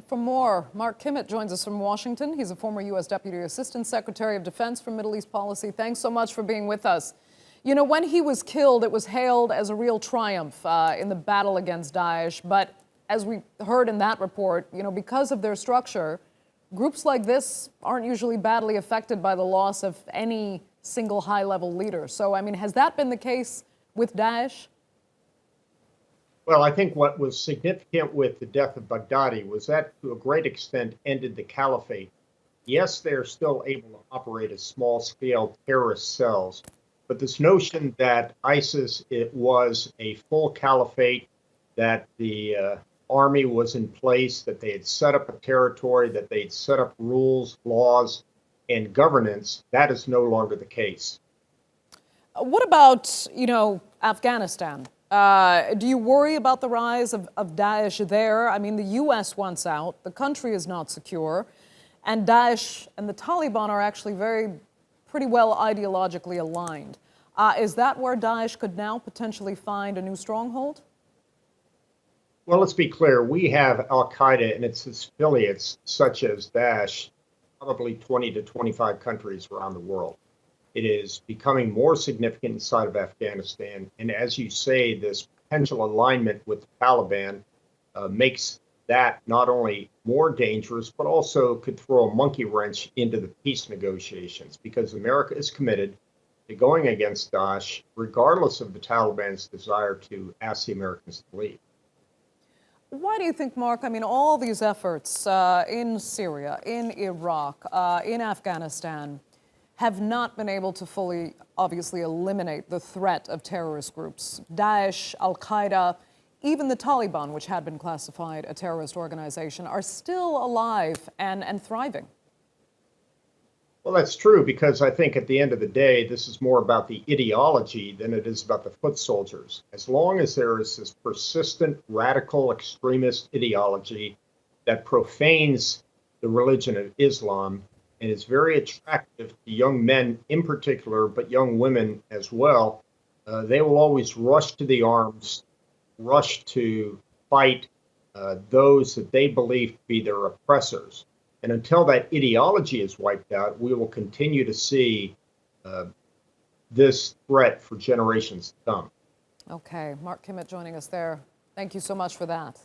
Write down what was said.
Well, for more, Mark Kimmitt joins us from Washington. He's a former U.S. Deputy Assistant Secretary of Defense for Middle East Policy. Thanks so much for being with us. You know, when he was killed, it was hailed as a real triumph in the battle against Daesh. But as we heard in that report, you know, because of their structure, groups like this aren't usually badly affected by the loss of any single high-level leader. So, I mean, has that been the case with Daesh? Well, I think what was significant with the death of Baghdadi was that, to a great extent, ended the caliphate. Yes, they're still able to operate as small-scale terrorist cells, but this notion that ISIS it was a full caliphate, that the army was in place, that they had set up a territory, that they'd set up rules, laws, and governance, that is no longer the case. What about, you know, Afghanistan? Do you worry about the rise of Daesh there? I mean, the U.S. wants out. The country is not secure. And Daesh and the Taliban are actually pretty well ideologically aligned. Is that where Daesh could now potentially find a new stronghold? Well, let's be clear. We have al-Qaeda and its affiliates, such as Daesh, probably 20 to 25 countries around the world. It is becoming more significant inside of Afghanistan. And as you say, this potential alignment with the Taliban makes that not only more dangerous, but also could throw a monkey wrench into the peace negotiations, because America is committed to going against Daesh, regardless of the Taliban's desire to ask the Americans to leave. Why do you think, Mark, I mean, all these efforts in Syria, in Iraq, in Afghanistan, have not been able to fully, obviously, eliminate the threat of terrorist groups? Daesh, al-Qaeda, even the Taliban, which had been classified a terrorist organization, are still alive and thriving. Well, that's true, because I think at the end of the day, this is more about the ideology than it is about the foot soldiers. As long as there is this persistent, radical, extremist ideology that profanes the religion of Islam and is very attractive to young men in particular, but young women as well, they will always rush to the arms, rush to fight those that they believe to be their oppressors. And until that ideology is wiped out, we will continue to see this threat for generations to come. Okay, Mark Kimmitt joining us there. Thank you so much for that.